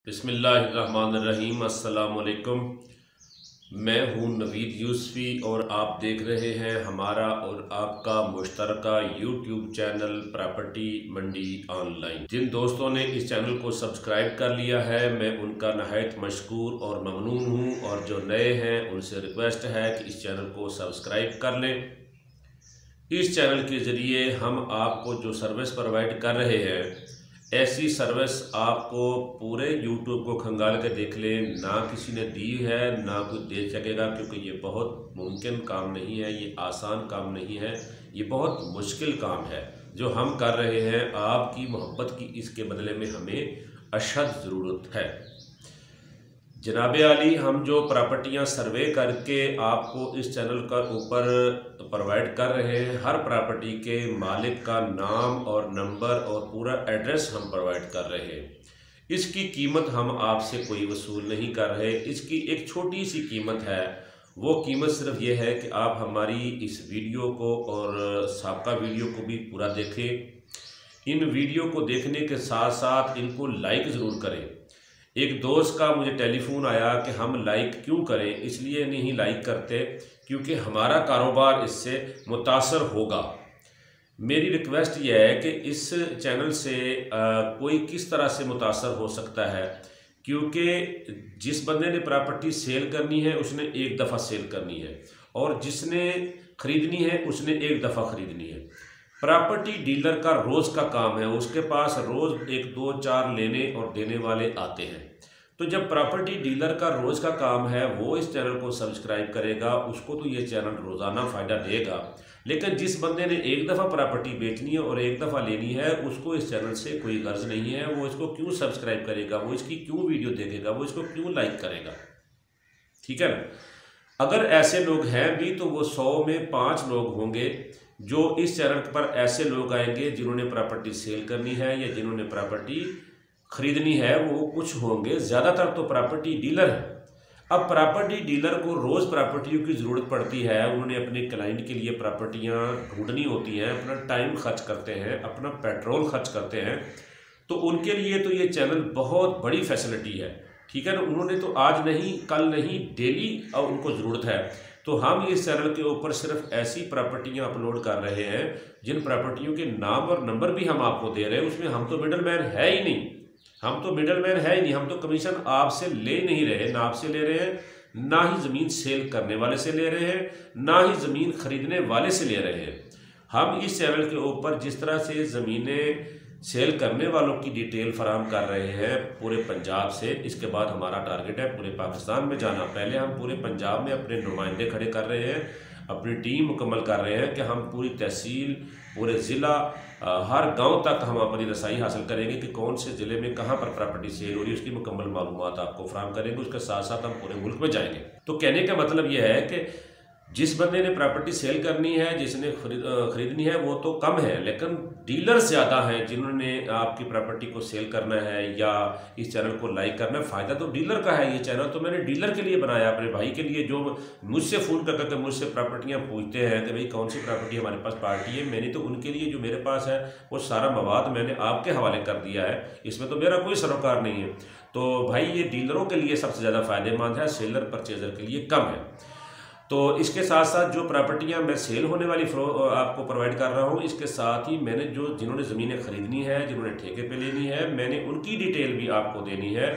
बिस्मिल्लाहिर्रहमानिर्रहीम। अस्सलाम वालेकुम। मैं हूं नवीद यूसुफी और आप देख रहे हैं हमारा और आपका मुश्तरका यूट्यूब चैनल प्रॉपर्टी मंडी ऑनलाइन। जिन दोस्तों ने इस चैनल को सब्सक्राइब कर लिया है मैं उनका नहायत मशकूर और ममनून हूं, और जो नए हैं उनसे रिक्वेस्ट है कि इस चैनल को सब्सक्राइब कर लें। इस चैनल के ज़रिए हम आपको जो सर्विस प्रोवाइड कर रहे हैं, ऐसी सर्विस आपको पूरे यूट्यूब को खंगाल के देख लें, ना किसी ने दी है ना कोई दे सकेगा, क्योंकि ये बहुत मुमकिन काम नहीं है, ये आसान काम नहीं है, ये बहुत मुश्किल काम है जो हम कर रहे हैं। आपकी मोहब्बत की इसके बदले में हमें अशद ज़रूरत है। जनाब आली, हम जो प्रॉपर्टियां सर्वे करके आपको इस चैनल का ऊपर प्रोवाइड कर रहे हैं, हर प्रॉपर्टी के मालिक का नाम और नंबर और पूरा एड्रेस हम प्रोवाइड कर रहे हैं। इसकी कीमत हम आपसे कोई वसूल नहीं कर रहे। इसकी एक छोटी सी कीमत है। वो कीमत सिर्फ ये है कि आप हमारी इस वीडियो को और साबका वीडियो को भी पूरा देखें। इन वीडियो को देखने के साथ साथ इनको लाइक ज़रूर करें। एक दोस्त का मुझे टेलीफोन आया कि हम लाइक क्यों करें, इसलिए नहीं लाइक करते क्योंकि हमारा कारोबार इससे मुतासर होगा। मेरी रिक्वेस्ट यह है कि इस चैनल से कोई किस तरह से मुतासर हो सकता है, क्योंकि जिस बंदे ने प्रॉपर्टी सेल करनी है उसने एक दफ़ा सेल करनी है, और जिसने ख़रीदनी है उसने एक दफ़ा ख़रीदनी है। प्रॉपर्टी डीलर का रोज़ का काम है, उसके पास रोज़ 1 2 4 लेने और देने वाले आते हैं। तो जब प्रॉपर्टी डीलर का रोज़ का काम है, वो इस चैनल को सब्सक्राइब करेगा, उसको तो ये चैनल रोज़ाना फ़ायदा देगा। लेकिन जिस बंदे ने एक दफ़ा प्रॉपर्टी बेचनी है और एक दफ़ा लेनी है, उसको इस चैनल से कोई गर्ज नहीं है। वो इसको क्यों सब्सक्राइब करेगा, वो इसकी क्यों वीडियो देखेगा, वो इसको क्यों लाइक करेगा? ठीक है ना। अगर ऐसे लोग हैं भी तो वो 100 में 5 लोग होंगे जो इस चैनल पर ऐसे लोग आएंगे जिन्होंने प्रॉपर्टी सेल करनी है या जिन्होंने प्रॉपर्टी खरीदनी है, वो कुछ होंगे। ज़्यादातर तो प्रॉपर्टी डीलर है। अब प्रॉपर्टी डीलर को रोज़ प्रॉपर्टियों की ज़रूरत पड़ती है, उन्होंने अपने क्लाइंट के लिए प्रॉपर्टियाँ ढूंढनी होती हैं, अपना टाइम खर्च करते हैं, अपना पेट्रोल खर्च करते हैं, तो उनके लिए तो ये चैनल बहुत बड़ी फैसिलिटी है। ठीक है ना। उन्होंने तो आज नहीं कल नहीं डेली उनको ज़रूरत है। तो हम इस चैनल के ऊपर सिर्फ ऐसी प्रॉपर्टियां अपलोड कर रहे हैं जिन प्रॉपर्टियों के नाम और नंबर भी हम आपको दे रहे हैं। उसमें हम तो मिडल मैन है ही नहीं, हम तो कमीशन आपसे ले नहीं रहे, ना आपसे ले रहे हैं, ना ही ज़मीन सेल करने वाले से ले रहे हैं, ना ही ज़मीन खरीदने वाले से ले रहे हैं। हम इस चैनल के ऊपर जिस तरह से ज़मीनें सेल करने वालों की डिटेल फराहम कर रहे हैं पूरे पंजाब से, इसके बाद हमारा टारगेट है पूरे पाकिस्तान में जाना। पहले हम पूरे पंजाब में अपने नुमाइंदे खड़े कर रहे हैं, अपनी टीम मुकम्मल कर रहे हैं कि हम पूरी तहसील, पूरे ज़िला, हर गांव तक हम अपनी रसाई हासिल करेंगे कि कौन से ज़िले में कहां पर प्रॉपर्टी सेल हो रही है, उसकी मुकम्मल मालूमात आपको फराहम करेंगे। उसके साथ साथ हम पूरे मुल्क में जाएंगे। तो कहने का मतलब यह है कि जिस बंदे ने प्रॉपर्टी सेल करनी है, जिसने खरीदनी है, वो तो कम है, लेकिन डीलर ज़्यादा हैं जिन्होंने आपकी प्रॉपर्टी को सेल करना है या इस चैनल को लाइक करना है। फ़ायदा तो डीलर का है। ये चैनल तो मैंने डीलर के लिए बनाया, अपने भाई के लिए, जो मुझसे फ़ोन कर करके मुझसे प्रॉपर्टियाँ पूछते हैं कि भाई कौन सी प्रॉपर्टी हमारे पास पार्टी है। मैंने तो उनके लिए जो मेरे पास है वो सारा मवाद मैंने आपके हवाले कर दिया है, इसमें तो मेरा कोई सरोकार नहीं है। तो भाई ये डीलरों के लिए सबसे ज़्यादा फ़ायदेमंद है, सेलर परचेज़र के लिए कम है। तो इसके साथ साथ जो प्रॉपर्टियां मैं सेल होने वाली आपको प्रोवाइड कर रहा हूं, इसके साथ ही मैंने जिन्होंने ज़मीनें खरीदनी है, जिन्होंने ठेके पे लेनी है, मैंने उनकी डिटेल भी आपको देनी है।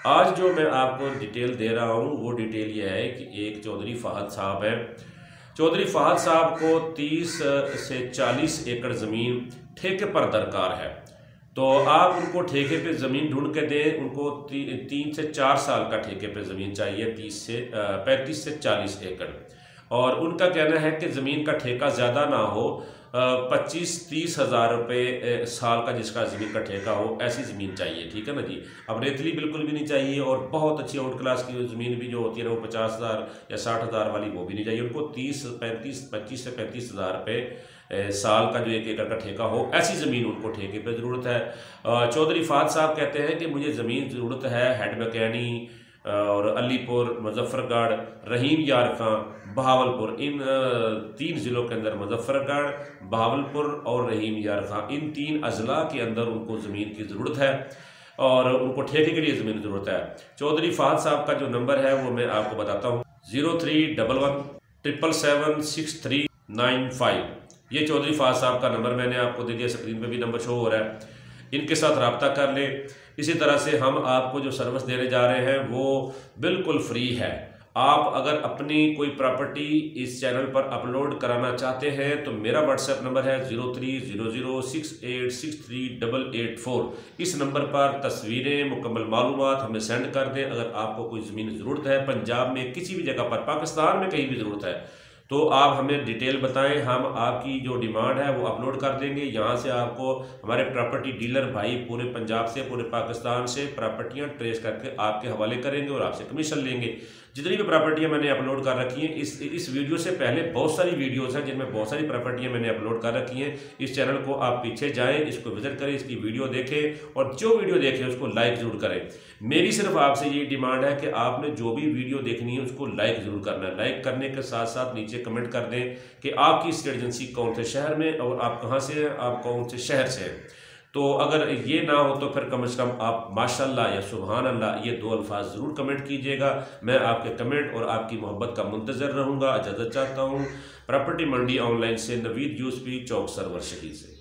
आज जो मैं आपको डिटेल दे रहा हूं वो डिटेल ये है कि एक चौधरी फहद साहब है। चौधरी फहद साहब को 30 से 40 एकड़ ज़मीन ठेके पर दरकार है। तो आप उनको ठेके पे ज़मीन ढूंढ के दें। उनको 3 से 4 साल का ठेके पे ज़मीन चाहिए, 35 से 40 एकड़। और उनका कहना है कि ज़मीन का ठेका ज़्यादा ना हो, 25-30 हज़ार रुपये साल का जिसका ज़मीन का ठेका हो, ऐसी ज़मीन चाहिए। ठीक है ना जी। अब रेतली बिल्कुल भी नहीं चाहिए, और बहुत अच्छी आउट क्लास की ज़मीन भी जो होती है ना, वो 50,000 या 60,000 वाली वो भी नहीं चाहिए। उनको 25 से 35 हज़ार रुपये साल का जो 1 एकड़ का ठेका हो, ऐसी ज़मीन उनको ठेके पे ज़रूरत है। चौधरी फहद साहब कहते हैं कि मुझे ज़मीन ज़रूरत है हेड मकैनी और अलीपुर, मुजफ्फरगढ़, रहीम यार खां, बहावलपुर, इन 3 ज़िलों के अंदर मुजफ्फरगढ़, बहावलपुर और रहीम यार खां, इन 3 अजला के अंदर उनको ज़मीन की ज़रूरत है। और उनको ठेके के लिए ज़मीन ज़रूरत है। चौधरी फहद साहब का जो नंबर है वो मैं आपको बताता हूँ, 0311776395। ये चौधरी फहद साहब का नंबर मैंने आपको दे दिया, स्क्रीन पे भी नंबर शो हो रहा है। इनके साथ रब्ता कर लें। इसी तरह से हम आपको जो सर्विस देने जा रहे हैं वो बिल्कुल फ्री है। आप अगर अपनी कोई प्रॉपर्टी इस चैनल पर अपलोड कराना चाहते हैं तो मेरा व्हाट्सएप नंबर है 030068638884। इस नंबर पर तस्वीरें, मुकम्मल मालूमात हमें सेंड कर दें। अगर आपको कोई ज़मीन की ज़रूरत है, पंजाब में किसी भी जगह पर, पाकिस्तान में कहीं भी ज़रूरत है, तो आप हमें डिटेल बताएं। हम आपकी जो डिमांड है वो अपलोड कर देंगे। यहाँ से आपको हमारे प्रॉपर्टी डीलर भाई पूरे पंजाब से, पूरे पाकिस्तान से प्रॉपर्टियाँ ट्रेस करके आपके हवाले करेंगे और आपसे कमीशन लेंगे। जितनी भी प्रॉपर्टियाँ मैंने अपलोड कर रखी हैं, इस वीडियो से पहले बहुत सारी वीडियोज़ हैं जिनमें बहुत सारी प्रॉपर्टियाँ मैंने अपलोड कर रखी हैं। इस चैनल को आप पीछे जाएँ, इसको विजिट करें, इसकी वीडियो देखें और जो वीडियो देखें उसको लाइक ज़रूर करें। मेरी सिर्फ आपसे ये डिमांड है कि आपने जो भी वीडियो देखनी है उसको लाइक ज़रूर करना है। लाइक करने के साथ साथ नीचे कमेंट कर दें कि आपकी स्टेट एजेंसी कौन से शहर में और आप कहाँ से हैं, आप कौन से शहर से हैं। तो अगर ये ना हो तो फिर कम से कम आप माशाल्लाह या सुभान अल्लाह ये दो अल्फाज ज़रूर कमेंट कीजिएगा। मैं आपके कमेंट और आपकी मोहब्बत का मुंतज़र रहूँगा। इजाज़त चाहता हूँ। प्रॉपर्टी मंडी ऑनलाइन से नवीद यूसुफी, चौक सरवर शहीद से।